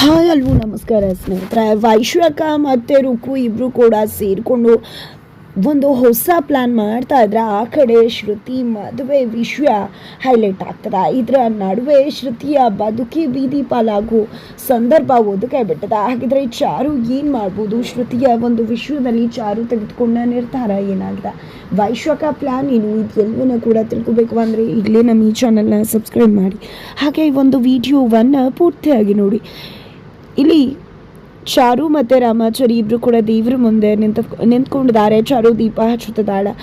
Hi ಅಲ್ವೋ ನಮಸ್ಕಾರ ಸ್ನೇಹಿತರೆ. ವೈಶ್ವಕ ಮತ್ತು ರುಕು ಇಬ್ಬರು ಕೂಡ ಸೇರಿಕೊಂಡು ಒಂದು ಹೊಸ ಪ್ಲ್ಯಾನ್ ಮಾಡ್ತಾ ಇದ್ರೆ ಆ ಕಡೆ ಶ್ರುತಿ ಮದುವೆ ವಿಷಯ ಹೈಲೈಟ್ ಆಗ್ತದೆ. ಇದರ ನಡುವೆ ಶ್ರುತಿಯ ಬದುಕಿ ಬೀದಿ ಪಾಲಾಗೋ ಸಂದರ್ಭ ಒದಗೇ ಬಿಟ್ಟದ. ಹಾಗಿದ್ರೆ ಚಾರು ಏನು ಮಾಡ್ಬೋದು? ಶ್ರುತಿಯ ಒಂದು ವಿಷಯದಲ್ಲಿ ಚಾರು ತೆಗೆದುಕೊಂಡ ನಿರ್ಧಾರ ಏನಾಗಿದೆ? ವೈಶ್ವಕ ಪ್ಲ್ಯಾನ್ ಏನು? ಇದು ಎಲ್ಲವನ್ನೂ ಕೂಡ ತಿಳ್ಕೊಬೇಕು ಅಂದರೆ ಈಗಲೇ ನಮ್ಮ ಈ ಚಾನಲ್ನ ಸಬ್ಸ್ಕ್ರೈಬ್ ಮಾಡಿ, ಹಾಗೆ ಈ ಒಂದು ವಿಡಿಯೋವನ್ನು ಪೂರ್ತಿಯಾಗಿ ನೋಡಿ. ಇಲ್ಲಿ ಚಾರು ಮತ್ತು ರಾಮಾಚಾರಿ ಇಬ್ಬರು ಕೂಡ ದೇವ್ರ ಮುಂದೆ ನಿಂತ್ಕೊಂಡಿದ್ದಾರೆ. ಚಾರು ದೀಪ ಹಚ್ಚುತ್ತಿದ್ದಾಳೆ.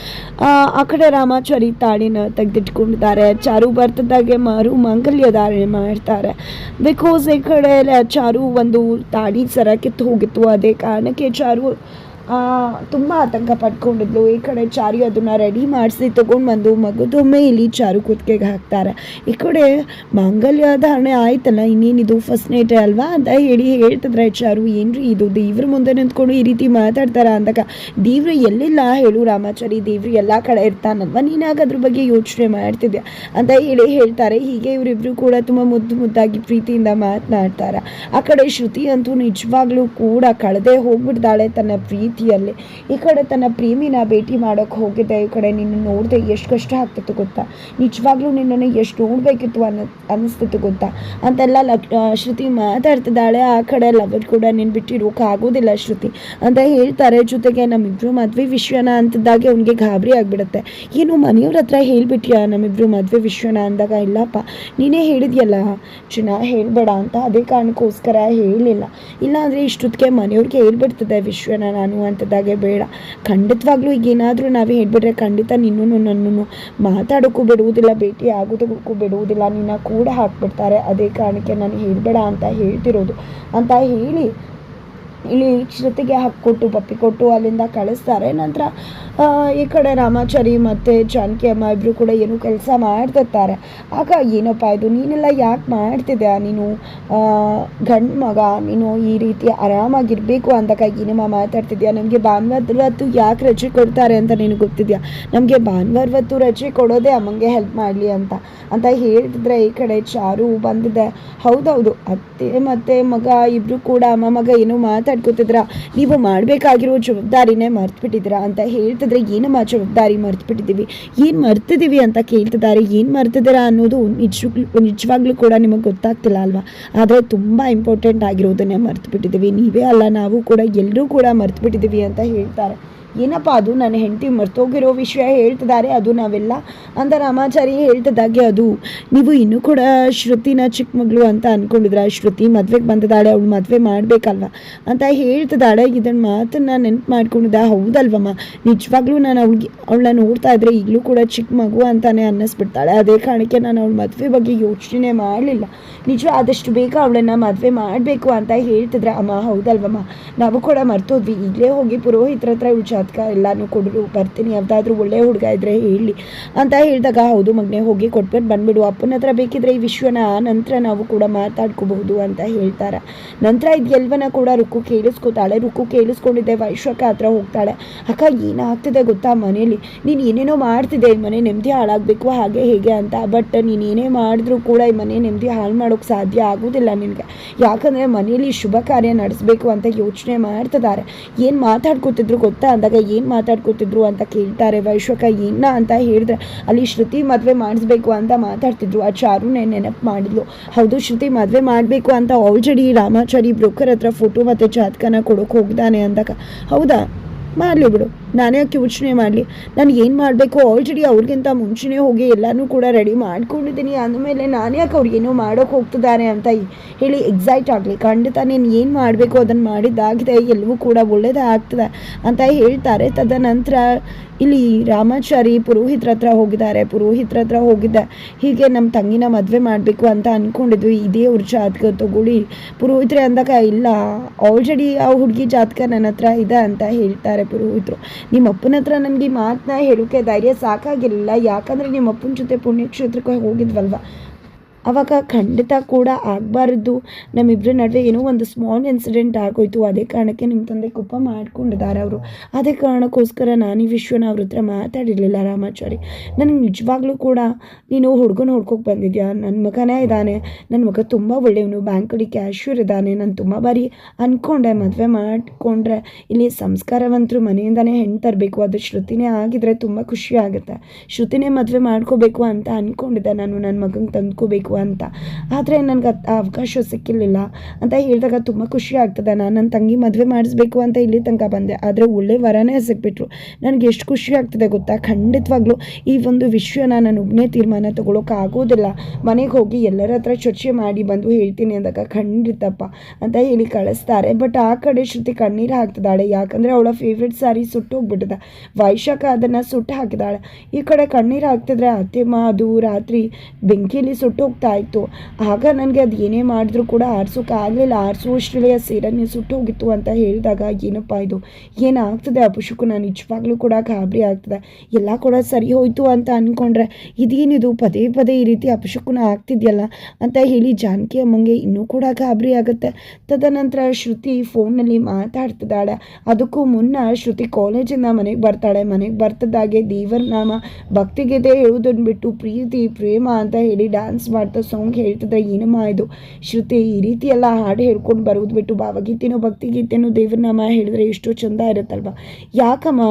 ಆ ಕಡೆ ರಾಮಾಚಾರಿ ತಾಳಿನ ತೆಗೆದಿಟ್ಕೊಂಡಿದ್ದಾರೆ. ಚಾರು ಬರ್ತದಾಗೆ ಮಾರು ಮಾಂಗಲ್ಯ ಧಾರಣೆ ಮಾಡ್ತಾರೆ. ಬಿಕಾಸ್ ಈ ಕಡೆ ಚಾರು ಒಂದು ತಾಳಿ ಸರ ಕಿತ್ತು ಹೋಗಿತ್ತು. ಅದೇ ಕಾರಣಕ್ಕೆ ಚಾರು ತುಂಬ ಆತಂಕ ಪಡ್ಕೊಂಡಿದ್ಲು. ಈ ಕಡೆ ಚಾರು ಅದನ್ನು ರೆಡಿ ಮಾಡಿಸಿ ತೊಗೊಂಡು ಮಗುದೊಮ್ಮೆ ಇಲ್ಲಿ ಚಾರು ಕುತ್ತಿಗೆಗೆ ಹಾಕ್ತಾರೆ. ಈ ಕಡೆ ಮಾಂಗಲ್ಯ ಧಾರಣೆ ಆಯ್ತಲ್ಲ, ಇನ್ನೇನಿದು ಫಸ್ಟ್ ನೈಟ್ ಅಲ್ವಾ ಅಂತ ಹೇಳ್ತಿದ್ರೆ ಚಾರು, ಏನ್ರಿ ಇದು ದೇವ್ರ ಮುಂದೆ ನಿಂತ್ಕೊಂಡು ಈ ರೀತಿ ಮಾತಾಡ್ತಾರ ಅಂದಾಗ, ದೇವ್ರು ಎಲ್ಲಿಲ್ಲ ಹೇಳು ರಾಮಾಚಾರಿ, ದೇವ್ರು ಎಲ್ಲ ಕಡೆ ಇರ್ತಾನಲ್ವ, ನೀನಾಗ ಅದ್ರ ಬಗ್ಗೆ ಯೋಚನೆ ಮಾಡ್ತಿದ್ಯಾ ಅಂತ ಹೇಳ್ತಾರೆ. ಹೀಗೆ ಇವರಿಬ್ರು ಕೂಡ ತುಂಬ ಮುದ್ದಾಗಿ ಪ್ರೀತಿಯಿಂದ ಮಾತನಾಡ್ತಾರೆ. ಆ ಕಡೆ ಶ್ರುತಿ ಅಂತೂ ನಿಜವಾಗ್ಲೂ ಕೂಡ ಕಳೆದೇ ಹೋಗ್ಬಿಡ್ತಾಳೆ ತನ್ನ ಪ್ರೀತಿ. ಈ ಕಡೆ ತನ್ನ ಪ್ರೇಮಿನ ಭೇಟಿ ಮಾಡೋಕೆ ಹೋಗಿದ್ದೆ, ಈ ಕಡೆ ನಿನ್ನ ನೋಡಿದೆ ಎಷ್ಟು ಕಷ್ಟ ಆಗ್ತಿತ್ತು ಗೊತ್ತಾ, ನಿಜವಾಗ್ಲೂ ನಿನ್ನನ್ನು ಎಷ್ಟು ನೋಡಬೇಕಿತ್ತು ಅನ್ನಿಸ್ತಿತ್ತು ಗೊತ್ತಾ ಅಂತೆಲ್ಲ ಶ್ರುತಿ ಮಾತಾಡ್ತಿದ್ದಾಳೆ. ಆ ಕಡೆ ಲವರ್ ಕೂಡ ನಿನ್ನ ಬಿಟ್ಟಿರೋಕೆ ಆಗೋದಿಲ್ಲ ಶ್ರುತಿ ಅಂತ ಹೇಳ್ತಾರೆ. ಜೊತೆಗೆ ನಮ್ಮಿಬ್ರು ಮದುವೆ ವಿಷಯನ ಅಂತಿದ್ದಾಗೆ ಅವನಿಗೆ ಗಾಬರಿ ಆಗಿಬಿಡುತ್ತೆ. ಏನು ಮನೆಯವ್ರ ಹತ್ರ ಹೇಳ್ಬಿಟ್ಯಾ ನಮ್ಮಿಬ್ರು ಮದುವೆ ವಿಷಯನ ಅಂದಾಗ, ಇಲ್ಲಪ್ಪ ನೀನೇ ಹೇಳಿದ್ಯಲ್ಲ ಚಿನ್ನ ಹೇಳಬೇಡ ಅಂತ, ಅದೇ ಕಾರಣಕ್ಕೋಸ್ಕರ ಹೇಳಿಲ್ಲ, ಇಲ್ಲಾಂದರೆ ಇಷ್ಟೊತ್ತಿಗೆ ಮನೆಯವ್ರಿಗೆ ಹೇಳ್ಬಿಡ್ತದೆ ವಿಷಯನ ನಾನು ಅಂತಿದ್ದಾಗೆ, ಬೇಡ ಖಂಡಿತವಾಗ್ಲೂ ಈಗ ಏನಾದರೂ ನಾವೇ ಹೇಳ್ಬಿಟ್ರೆ ಖಂಡಿತ ನಿನ್ನೂ ನನ್ನೂ ಮಾತಾಡೋಕ್ಕೂ ಬಿಡುವುದಿಲ್ಲ, ಭೇಟಿ ಆಗೋದಕ್ಕೂ ಬಿಡುವುದಿಲ್ಲ, ನಿನ್ನ ಕೂಡ ಹಾಕ್ಬಿಡ್ತಾರೆ, ಅದೇ ಕಾರಣಕ್ಕೆ ನಾನು ಹೇಳ್ಬೇಡ ಅಂತ ಹೇಳ್ತಿರೋದು ಅಂತ ಹೇಳಿ ಇಲ್ಲಿ ಶ್ರುತಿಗೆ ಹಾಕ್ಕೊಟ್ಟು ಪಪ್ಪಿ ಕೊಟ್ಟು ಅಲ್ಲಿಂದ ಕಳಿಸ್ತಾರೆ. ನಂತರ ಈ ಕಡೆ ರಾಮಾಚಾರಿ ಮತ್ತು ಜಾನಕಿ ಅಮ್ಮ ಇಬ್ಬರು ಕೂಡ ಏನೋ ಕೆಲಸ ಮಾಡ್ತಿರ್ತಾರೆ. ಆಗ ಏನಪ್ಪ ಇದು ನೀನೆಲ್ಲ ಯಾಕೆ ಮಾಡ್ತಿದ್ಯಾ, ನೀನು ಗಂಡು ಮಗ, ನೀನು ಈ ರೀತಿ ಆರಾಮಾಗಿರಬೇಕು ಅಂದಾಗ ಏನಮ್ಮ ಮಾತಾಡ್ತಿದ್ಯಾ, ನಮಗೆ ಭಾನುವಾರವತ್ತು ಯಾಕೆ ರಜೆ ಕೊಡ್ತಾರೆ ಅಂತ ನಿನಗೆ ಗೊತ್ತಿದೆಯಾ, ನಮಗೆ ಭಾನುವಾರವತ್ತು ರಜೆ ಕೊಡೋದೇ ಅಮ್ಮಂಗೆ ಹೆಲ್ಪ್ ಮಾಡಲಿ ಅಂತ ಹೇಳ್ತಿದ್ರೆ ಈ ಕಡೆ ಚಾರು ಬಂದಿದೆ. ಹೌದೌದು, ಅತ್ತೆ ಮತ್ತು ಮಗ ಇಬ್ಬರು ಕೂಡ ಅಮ್ಮ ಮಗ ಏನೋ ಮಾತಾಡ್ಕೊತಿದ್ರ, ನೀವು ಮಾಡಬೇಕಾಗಿರೋ ಜವಾಬ್ದಾರಿನೇ ಮರ್ತ್ಬಿಟ್ಟಿದ್ದೀರಾ ಅಂತ ಹೇಳ್ತಿದ್ರೆ, ಏನಮ್ಮ ಜವಾಬ್ದಾರಿ ಮರ್ತ್ಬಿಟ್ಟಿದ್ದೀವಿ, ಏನು ಮರ್ತಿದ್ದೀವಿ ಅಂತ ಕೇಳ್ತಿದ್ದಾರೆ. ಏನು ಮರ್ತಿದ್ದೀರಾ ಅನ್ನೋದು ನಿಜವಾಗ್ಲೂ ಕೂಡ ನಿಮಗೆ ಗೊತ್ತಾಗ್ತಿಲ್ಲ ಅಲ್ವಾ, ಆದರೆ ತುಂಬ ಇಂಪಾರ್ಟೆಂಟ್ ಆಗಿರೋದನ್ನೇ ಮರ್ತ್ಬಿಟ್ಟಿದ್ದೀವಿ, ನೀವೇ ಅಲ್ಲ ನಾವು ಕೂಡ ಎಲ್ಲರೂ ಕೂಡ ಮರ್ತ್ಬಿಟ್ಟಿದ್ದೀವಿ ಅಂತ ಹೇಳ್ತಾರೆ. ಏನಪ್ಪ ಅದು, ನನ್ನ ಹೆಂಡತಿ ಮರ್ತೋಗಿರೋ ವಿಷಯ ಹೇಳ್ತಿದ್ದಾರೆ, ಅದು ನಾವೆಲ್ಲ ಅಂತ ರಾಮಾಚಾರಿ ಹೇಳ್ತಿದ್ದಾಗೆ, ಅದು ನೀವು ಇನ್ನೂ ಕೂಡ ಶ್ರುತಿನ ಚಿಕ್ಕ ಮಗಳು ಅಂತ ಅಂದ್ಕೊಂಡಿದ್ರ, ಶ್ರುತಿ ಮದುವೆಗೆ ಬಂದಿದ್ದಾಳೆ, ಅವಳು ಮದುವೆ ಮಾಡಬೇಕಲ್ವ ಅಂತ ಹೇಳ್ತಿದ್ದಾಳೆ. ಇದನ್ನು ಮಾತನ್ನು ನೆನಪು ಮಾಡ್ಕೊಂಡಿದ್ದ, ಹೌದಲ್ವಮ್ಮ ನಿಜವಾಗ್ಲೂ ನಾನು ಅವಳನ್ನ ನೋಡ್ತಾ ಇದ್ರೆ ಈಗಲೂ ಕೂಡ ಚಿಕ್ಕ ಮಗು ಅಂತಾನೆ ಅನ್ನಿಸ್ಬಿಡ್ತಾಳೆ, ಅದೇ ಕಾರಣಕ್ಕೆ ನಾನು ಅವಳ ಮದುವೆ ಬಗ್ಗೆ ಯೋಚನೆ ಮಾಡಲಿಲ್ಲ, ನಿಜ ಆದಷ್ಟು ಬೇಗ ಅವಳನ್ನು ಮದುವೆ ಮಾಡಬೇಕು ಅಂತ ಹೇಳ್ತಿದ್ರೆ. ಅಮ್ಮ ಹೌದಲ್ವಮ್ಮ, ನಾವು ಕೂಡ ಮರ್ತೋದ್ವಿ, ಈಗಲೇ ಹೋಗಿ ಪುರೋಹಿತರ ಹತ್ರ ಜಾತಕ ಎಲ್ಲಾನು ಕೊಡಲು ಬರ್ತೀನಿ, ಯಾವುದಾದ್ರೂ ಒಳ್ಳೆ ಹುಡುಗ ಇದ್ರೆ ಹೇಳಿ ಅಂತ ಹೇಳಿದಾಗ, ಹೌದು ಮಗನೇ ಹೋಗಿ ಕೊಟ್ಬಿಟ್ಟು ಬಂದ್ಬಿಡು, ಅಪ್ಪನ ಹತ್ರ ಬೇಕಿದ್ರೆ ಈ ವಿಷಯನ ನಂತರ ನಾವು ಕೂಡ ಮಾತಾಡ್ಕೋಬಹುದು ಅಂತ ಹೇಳ್ತಾರೆ. ನಂತರ ಇದೆಲ್ವನ್ನ ಕೂಡ ರುಕ್ಕು ಕೇಳಿಸ್ಕೊತಾಳೆ. ರುಕ್ಕು ಕೇಳಿಸ್ಕೊಂಡಿದ್ದೆ ವೈಶ್ವಕ ಹತ್ರ ಹೋಗ್ತಾಳೆ. ಅಕ್ಕ ಏನಾಗ್ತಿದೆ ಗೊತ್ತಾ ಮನೇಲಿ, ನೀನು ಏನೇನೋ ಮಾಡ್ತಿದ್ದೆ, ಈ ಮನೆ ನೆಮ್ಮದಿ ಹಾಳಾಗಬೇಕು ಹಾಗೆ ಹೇಗೆ ಅಂತ, ಬಟ್ ನೀನು ಏನೇ ಮಾಡಿದ್ರೂ ಕೂಡ ಈ ಮನೆ ನೆಮ್ಮದಿ ಹಾಳು ಮಾಡೋಕ್ಕೆ ಸಾಧ್ಯ ಆಗೋದಿಲ್ಲ ನಿನಗೆ, ಯಾಕಂದರೆ ಮನೆಯಲ್ಲಿ ಶುಭ ಕಾರ್ಯ ನಡೆಸಬೇಕು ಅಂತ ಯೋಚನೆ ಮಾಡ್ತಿದ್ದಾರೆ. ಏನು ಮಾತಾಡ್ಕೊತಿದ್ರು ಗೊತ್ತಾ ಅಂದಾಗ, ಏನು ಮಾತಾಡ್ಕೊತಿದ್ರು ಅಂತ ಕೇಳ್ತಾರೆ. ವೈಶ್ವಕ ಏನ ಅಂತ ಹೇಳಿದ್ರೆ, ಅಲ್ಲಿ ಶ್ರುತಿ ಮದುವೆ ಮಾಡಿಸ್ಬೇಕು ಅಂತ ಮಾತಾಡ್ತಿದ್ರು. ಆ ಚಾರುನೇ ನೆನಪು ಮಾಡಿದ್ಲು, ಹೌದು ಶ್ರುತಿ ಮದುವೆ ಮಾಡಬೇಕು ಅಂತ ಆಲ್ರೆಡಿ ರಾಮಾಚಾರಿ ಬ್ರೋಕರ್ ಹತ್ರ ಫೋಟೋ ಮತ್ತು ಜಾತಕನ ಕೊಡೋಕೆ ಹೋಗ್ದಾನೆ ಅಂದಾಗ, ಹೌದಾ ಮಾಡಲಿ ಬಿಡು, ನಾನೇ ಯಾಕೆ ಯೋಚನೆ ಮಾಡಲಿ, ನಾನು ಏನು ಮಾಡಬೇಕು ಆಲ್ರೆಡಿ ಅವ್ರಿಗಿಂತ ಮುಂಚೆನೇ ಹೋಗಿ ಎಲ್ಲನೂ ಕೂಡ ರೆಡಿ ಮಾಡ್ಕೊಂಡಿದ್ದೀನಿ, ಅಂದಮೇಲೆ ನಾನು ಯಾಕೆ ಅವ್ರಿಗೇನೋ ಮಾಡೋಕೆ ಹೋಗ್ತಿದ್ದಾರೆ ಅಂತ ಹೇಳಿ ಎಕ್ಸೈಟ್ ಆಗಲಿ, ಖಂಡಿತ ನೀನು ಏನು ಮಾಡಬೇಕು ಅದನ್ನು ಮಾಡಿದ್ದಾಗಿದೆ, ಎಲ್ಲವೂ ಕೂಡ ಒಳ್ಳೇದೇ ಆಗ್ತದೆ ಅಂತ ಹೇಳ್ತಾರೆ. ತದನಂತರ ಇಲ್ಲಿ ರಾಮಾಚಾರಿ ಪುರೋಹಿತರ ಹತ್ರ ಹೋಗಿದ್ದೆ, ಹೀಗೆ ನಮ್ಮ ತಂಗಿನ ಮದುವೆ ಮಾಡಬೇಕು ಅಂತ ಅಂದ್ಕೊಂಡಿದ್ವಿ, ಇದೇ ಅವ್ರ ಜಾತಕ ತಗೊಳ್ಳಿ ಪುರೋಹಿತರೆ ಅಂದಾಗ, ಇಲ್ಲ ಆಲ್ರೆಡಿ ಆ ಹುಡುಗಿ ಜಾತಕ ನನ್ನ ಹತ್ರ ಇದೆ ಅಂತ ಹೇಳ್ತಾರೆ ಪುರೋಹಿತರು. ನಿಮ್ಮ ಅಪ್ಪನ ಹತ್ರ ನನಗೆ ಮಾತನ್ನ ಹೇಳೋಕ್ಕೆ ಧೈರ್ಯ ಸಾಕಾಗಿರಲಿಲ್ಲ, ಯಾಕಂದರೆ ನಿಮ್ಮ ಅಪ್ಪನ ಜೊತೆ ಪುಣ್ಯಕ್ಷೇತ್ರಕ್ಕೆ ಹೋಗಿದ್ವಲ್ವ, ಆವಾಗ ಖಂಡಿತ ಕೂಡ ಆಗಬಾರ್ದು. ನಮ್ಮಿಬ್ಬರ ನಡುವೆ ಏನೋ ಒಂದು ಸ್ಮಾಲ್ ಇನ್ಸಿಡೆಂಟ್ ಆಗೋಯ್ತು, ಅದೇ ಕಾರಣಕ್ಕೆ ನಿಮ್ಮ ತಂದೆ ಕೋಪ ಮಾಡ್ಕೊಂಡಿದ್ದಾರೆ ಅವರು. ಅದೇ ಕಾರಣಕ್ಕೋಸ್ಕರ ನಾನು ಈ ವಿಷಯನ ಅವ್ರ ಹತ್ರ ಮಾತಾಡಿರಲಿಲ್ಲ ರಾಮಾಚಾರಿ. ನನಗೆ ನಿಜವಾಗ್ಲೂ ಕೂಡ ನೀನು ಹುಡುಗನ ಹುಡ್ಕೋಕೆ ಬಂದಿದ್ಯಾ, ನನ್ನ ಮಗನೇ ಇದ್ದಾನೆ, ನನ್ನ ಮಗ ತುಂಬ ಒಳ್ಳೆಯವನು, ಬ್ಯಾಂಕಲ್ಲಿ ಕ್ಯಾಶ್ಯೂರ್ ಇದ್ದಾನೆ, ನಾನು ತುಂಬ ಬಾರಿ ಅಂದ್ಕೊಂಡೆ ಮದುವೆ ಮಾಡಿಕೊಂಡ್ರೆ ಇಲ್ಲಿ ಸಂಸ್ಕಾರವಂತರು ಮನೆಯಿಂದನೇ ಹೆಣ್ಣು ತರಬೇಕು, ಅದು ಶ್ರುತಿನೇ ಆಗಿದ್ರೆ ತುಂಬ ಖುಷಿ ಆಗುತ್ತೆ, ಶ್ರುತಿನೇ ಮದುವೆ ಮಾಡ್ಕೋಬೇಕು ಅಂತ ಅಂದ್ಕೊಂಡಿದ್ದೆ ನಾನು, ನನ್ನ ಮಗಂಗೆ ತಂದ್ಕೋಬೇಕು ಅಂತ. ಆದರೆ ನನಗೆ ಆ ಅವಕಾಶ ಸಿಕ್ಕಿರಲಿಲ್ಲ ಅಂತ ಹೇಳಿದಾಗ ತುಂಬ ಖುಷಿ ಆಗ್ತದೆ. ನಾನು ನನ್ನ ತಂಗಿ ಮದುವೆ ಮಾಡಿಸ್ಬೇಕು ಅಂತ ಇಲ್ಲಿ ತನಕ ಬಂದೆ, ಆದರೆ ಒಳ್ಳೆ ವರನೇ ಸಿಕ್ಬಿಟ್ರು. ನನಗೆ ಎಷ್ಟು ಖುಷಿ ಆಗ್ತದೆ ಗೊತ್ತಾ. ಖಂಡಿತವಾಗ್ಲೂ ಈ ಒಂದು ವಿಷಯನ ನಾನು ಒಬ್ಬನೇ ತೀರ್ಮಾನ ತೊಗೊಳಕ್ಕೆ ಆಗೋದಿಲ್ಲ, ಮನೆಗೆ ಹೋಗಿ ಎಲ್ಲರ ಹತ್ರ ಚರ್ಚೆ ಮಾಡಿ ಬಂದು ಹೇಳ್ತೀನಿ ಅಂದಾಗ ಖಂಡಿತಪ್ಪ ಅಂತ ಹೇಳಿ ಕಳಿಸ್ತಾರೆ. ಬಟ್ ಆ ಕಡೆ ಶ್ರುತಿ ಕಣ್ಣೀರು ಹಾಕ್ತಿದ್ದಾಳೆ, ಯಾಕಂದರೆ ಅವಳ ಫೇವ್ರೆಟ್ ಸ್ಯಾರಿ ಸುಟ್ಟೋಗ್ಬಿಟ್ಟಿದೆ. ವೈಶಾಖ ಅದನ್ನು ಸುಟ್ಟು ಹಾಕಿದಾಳೆ. ಈ ಕಡೆ ಕಣ್ಣೀರು ಹಾಕ್ತಿದ್ರೆ ಅತ್ತೆಮ್ಮ ಅದು ರಾತ್ರಿ ಬೆಂಕಿಯಲ್ಲಿ ಸುಟ್ಟೋಗ್ತಾ ಇತ್ತು. ಆಗ ನನಗೆ ಅದು ಏನೇ ಮಾಡಿದ್ರು ಕೂಡ ಆರಿಸೋಕೆ ಆಗಲಿಲ್ಲ, ಆರಿಸುವಷ್ಟರಲ್ಲೇ ಸೀರೆನೇ ಸುಟ್ಟೋಗಿತ್ತು ಅಂತ ಹೇಳಿದಾಗ ಏನಪ್ಪ ಇದು ಏನಾಗ್ತದೆ ಅಪಶುಕು, ನಾನು ನಿಜವಾಗ್ಲೂ ಕೂಡ ಗಾಬರಿ ಆಗ್ತದೆ. ಎಲ್ಲ ಕೂಡ ಸರಿ ಹೋಯಿತು ಅಂತ ಅಂದ್ಕೊಂಡ್ರೆ ಇದೇನಿದು ಪದೇ ಪದೇ ಈ ರೀತಿ ಅಪಶುಕುನ ಆಗ್ತಿದೆಯಲ್ಲ ಅಂತ ಹೇಳಿ ಜಾನಕಿ ಅಮ್ಮಂಗೆ ಇನ್ನೂ ಕೂಡ ಗಾಬರಿ ಆಗುತ್ತೆ. ತದನಂತರ ಶ್ರುತಿ ಫೋನಲ್ಲಿ ಮಾತಾಡ್ತಿದ್ದಾಳೆ. ಅದಕ್ಕೂ ಮುನ್ನ ಶ್ರುತಿ ಕಾಲೇಜಿಂದ ಮನೆಗೆ ಬರ್ತಾಳೆ. ಮನೆಗೆ ಬರ್ತಿದ್ದಾಗೆ ದೇವರ ನಾಮ ಭಕ್ತಿಗೀತೆ ಹೇಳೋದನ್ನು ಬಿಟ್ಟು ಪ್ರೀತಿ ಪ್ರೇಮ ಅಂತ ಹೇಳಿ ಡ್ಯಾನ್ಸ್ ಮಾಡ್ತಾ ಸಾಂಗ್ ಹೇಳ್ತಿದ್ರೆ ಏನಮ್ಮ ಇದು ಶ್ರುತಿ, ಈ ರೀತಿ ಎಲ್ಲ ಹಾಡು ಹೇಳ್ಕೊಂಡು ಬರೋದು ಬಿಟ್ಟು ಭಾವಗೀತೆನೋ ಭಕ್ತಿಗೀತೆನೋ ದೇವ್ರ ನಾಮ ಹೇಳಿದ್ರೆ ಎಷ್ಟೋ ಚಂದ ಇರುತ್ತಲ್ವ, ಯಾಕಮ್ಮ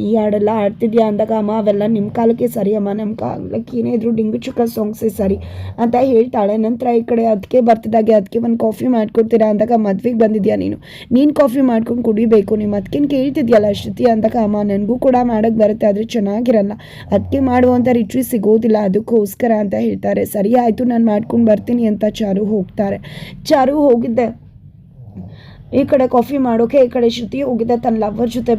ಈ ಹಾಡೆಲ್ಲ ಆಡ್ತಿದ್ಯಾ ಅಂದಾಗ ಅಮ್ಮ ಅವೆಲ್ಲ ನಿಮ್ಮ ಕಾಲಕ್ಕೆ ಸರಿ ಅಮ್ಮ, ನಮ್ಮ ಕಾಲಕ್ಕೆ ಏನೇ ಇದ್ರು ಡಿಂಗು ಚುಕ್ಕ ಸಾಂಗ್ಸೇ ಸರಿ ಅಂತ ಹೇಳ್ತಾಳೆ. ನಂತರ ಈ ಕಡೆ ಅದಕ್ಕೆ ಬರ್ತಿದ್ದಾಗೆ ಅದಕ್ಕೆ ಒಂದು ಕಾಫಿ ಮಾಡ್ಕೊಡ್ತೀರಾ ಅಂದಾಗ ಮದ್ವೆಗೆ ಬಂದಿದ್ಯಾ ನೀನು ಕಾಫಿ ಮಾಡ್ಕೊಂಡು ಕುಡಿಬೇಕು, ನಿಮ್ಮ ಅದಕ್ಕೇನು ಕೇಳ್ತಿದ್ಯಲ್ಲ ಶ್ರುತಿ ಅಂದಾಗ ಅಮ್ಮ ನನಗೂ ಕೂಡ ಮಾಡೋಕ್ಕೆ ಬರುತ್ತೆ ಆದರೆ ಚೆನ್ನಾಗಿರಲ್ಲ, ಅದಕ್ಕೆ ಮಾಡುವಂಥ ರಿಟ್ರಿ ಸಿಗೋದಿಲ್ಲ ಅದಕ್ಕೋಸ್ಕರ ಅಂತ ಹೇಳ್ತಾರೆ. ಸರಿ ಆಯಿತು ನಾನು ಮಾಡ್ಕೊಂಡು ಬರ್ತೀನಿ ಅಂತ ಚಾರು ಹೋಗ್ತಾರೆ. ಚಾರು ಹೋಗಿದ್ದೆ ಈ ಕಡೆ ಕಾಫಿ ಮಾಡೋಕೆ, ಈ ಕಡೆ ಶ್ರುತಿ ಹೋಗಿದ್ದೆ ತನ್ನ ಲವರ್ ಜೊತೆ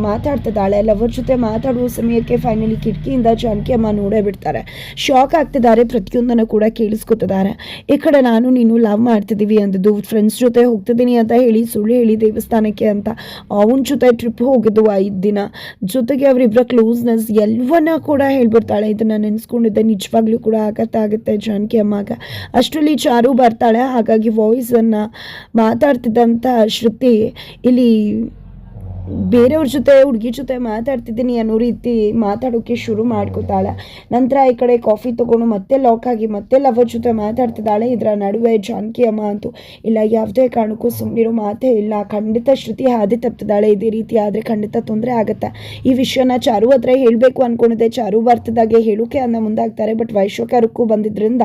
ಮಾತಾಡ್ತಿದ್ದಾಳೆ. ಲವರ್ ಜೊತೆ ಮಾತಾಡುವ ಸಮಯಕ್ಕೆ ಫೈನಲಿ ಕಿಟಕಿಯಿಂದ ಜಾನಕಿ ಅಮ್ಮ ನೋಡೇ ಬಿಡ್ತಾರೆ. ಶಾಕ್ ಆಗ್ತಿದ್ದಾರೆ, ಪ್ರತಿಯೊಂದನ್ನು ಕೂಡ ಕೇಳಿಸ್ಕೊತಿದ್ದಾರೆ. ಈ ಕಡೆ ನಾನು ನೀನು ಲವ್ ಮಾಡ್ತಿದ್ದೀವಿ ಅಂದದ್ದು, ಫ್ರೆಂಡ್ಸ್ ಜೊತೆ ಹೋಗ್ತಿದ್ದೀನಿ ಅಂತ ಹೇಳಿ ಸುಳ್ಳು ಹೇಳಿ ದೇವಸ್ಥಾನಕ್ಕೆ ಅಂತ ಅವನ ಜೊತೆ ಟ್ರಿಪ್ ಹೋಗಿದ್ದು 5 ದಿನ, ಜೊತೆಗೆ ಅವರಿಬ್ಬರ ಕ್ಲೋಸ್ನೆಸ್ ಎಲ್ಲವನ್ನ ಕೂಡ ಹೇಳ್ಬಿಡ್ತಾಳೆ. ಇದನ್ನು ನೆನೆಸ್ಕೊಂಡಿದ್ದೆ, ನಿಜವಾಗ್ಲೂ ಕೂಡ ಆಗುತ್ತೆ ಜಾನಕಿ ಅಮ್ಮಗೆ. ಅಷ್ಟರಲ್ಲಿ ಚಾರು ಬರ್ತಾಳೆ. ಹಾಗಾಗಿ ವಾಯ್ಸನ್ನು ಮಾತಾಡ್ತಿದ್ದಂಥ ಶ್ರುತಿ ಇಲ್ಲಿ ಬೇರೆಯವ್ರ ಜೊತೆ ಹುಡುಗಿ ಜೊತೆ ಮಾತಾಡ್ತಿದ್ದೀನಿ ಅನ್ನೋ ರೀತಿ ಮಾತಾಡೋಕ್ಕೆ ಶುರು ಮಾಡ್ಕೋತಾಳೆ. ನಂತರ ಈ ಕಡೆ ಕಾಫಿ ತೊಗೊಂಡು ಮತ್ತೆ ಲಾಕ್ ಆಗಿ ಮತ್ತೆ ಲವರ್ ಜೊತೆ ಮಾತಾಡ್ತಿದ್ದಾಳೆ. ಇದರ ನಡುವೆ ಜಾನಕಿ ಅಮ್ಮ ಅಂತೂ ಇಲ್ಲ ಯಾವುದೇ ಕಾರಣಕ್ಕೂ ಸುಮ್ಮನಿರೋ ಮಾತೇ ಇಲ್ಲ, ಖಂಡಿತ ಶ್ರುತಿ ಹಾದಿ ತಪ್ಪಿದಾಳೆ, ಇದೇ ರೀತಿ ಆದರೆ ಖಂಡಿತ ತೊಂದರೆ ಆಗುತ್ತೆ. ಈ ವಿಷಯನ ಚಾರು ಹತ್ರ ಹೇಳಬೇಕು ಅಂದ್ಕೊಂಡಿದ್ದೆ, ಚಾರು ಬರ್ತಿದ್ದಾಗೆ ಹೇಳೋಕೆ ಅನ್ನೋ ಮುಂದಾಗ್ತಾರೆ. ಬಟ್ ವೈಶಾಖರಕ್ಕೂ ಬಂದಿದ್ದರಿಂದ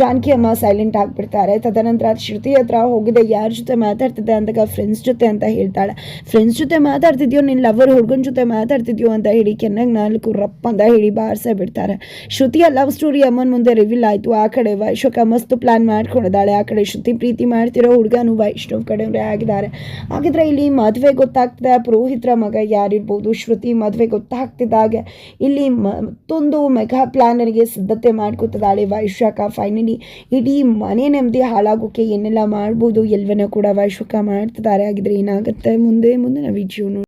ಜಾನಕಿ ಅಮ್ಮ ಸೈಲೆಂಟ್ ಆಗಿಬಿಡ್ತಾರೆ. ತದನಂತರ ಶ್ರುತಿ ಹತ್ರ ಹೋಗಿದೆ, ಯಾರ ಜೊತೆ ಮಾತಾಡ್ತಿದ್ದೆ ಅಂದಾಗ ಫ್ರೆಂಡ್ಸ್ ಜೊತೆ ಅಂತ ಹೇಳ್ತಾಳೆ. ಫ್ರೆಂಡ್ಸ್ ಜೊತೆ ಮಾತಾಡ್ತಿದ್ಯೋ ನಿನ್ನ ಲವರ್ ಹುಡುಗನ ಜೊತೆ ಮಾತಾಡ್ತಿದ್ಯೋ ಅಂತ ಹೇಳಿ ಕೆನ್ನಾಗಿ 4 ರಪ್ಪ ಅಂತ ಹೇಳಿ ಬಾರಿಸೇ ಬಿಡ್ತಾರೆ. ಶ್ರುತಿಯ ಲವ್ ಸ್ಟೋರಿ ಅಮ್ಮನ ಮುಂದೆ ರಿವೀಲ್ ಆಯಿತು. ಆ ಕಡೆ ವೈಶಾಖ ಮಸ್ತ್ ಪ್ಲಾನ್ ಮಾಡ್ಕೊಂಡಿದ್ದಾಳೆ, ಆ ಕಡೆ ಶ್ರುತಿ ಪ್ರೀತಿ ಮಾಡ್ತಿರೋ ಹುಡುಗನು ವೈಷ್ಣವ್ ಕಡೆಯವರೇ ಆಗಿದ್ದಾರೆ. ಹಾಗಿದ್ರೆ ಇಲ್ಲಿ ಮದುವೆ ಗೊತ್ತಾಗ್ತದೆ, ಪುರೋಹಿತರ ಮಗ ಯಾರಿರ್ಬೋದು, ಶ್ರುತಿ ಮದುವೆ ಗೊತ್ತಾಗ್ತಿದ್ದಾಗೆ ಇಲ್ಲಿ ಮತ್ತೊಂದು ಮೆಗಾ ಪ್ಲಾನರಿಗೆ ಸಿದ್ಧತೆ ಮಾಡ್ಕೊತಿದ್ದಾಳೆ ವೈಶಾಖ. ಫೈನಲಿ ಇಡೀ ಮನೆ ನೆಮ್ಮದಿ ಹಾಳಾಗೋಕೆ ಏನೆಲ್ಲ ಮಾಡ್ಬೋದು ಎಲ್ಲವನ್ನೂ ಕೂಡ ವೈಶಾಖ ಮಾಡ್ತಿದ್ದಾರೆ. ಹಾಗಿದ್ರೆ ಏನಾಗುತ್ತೆ ಮುಂದೆ ಮುಂದಿನ ವಿಡಿಯೋ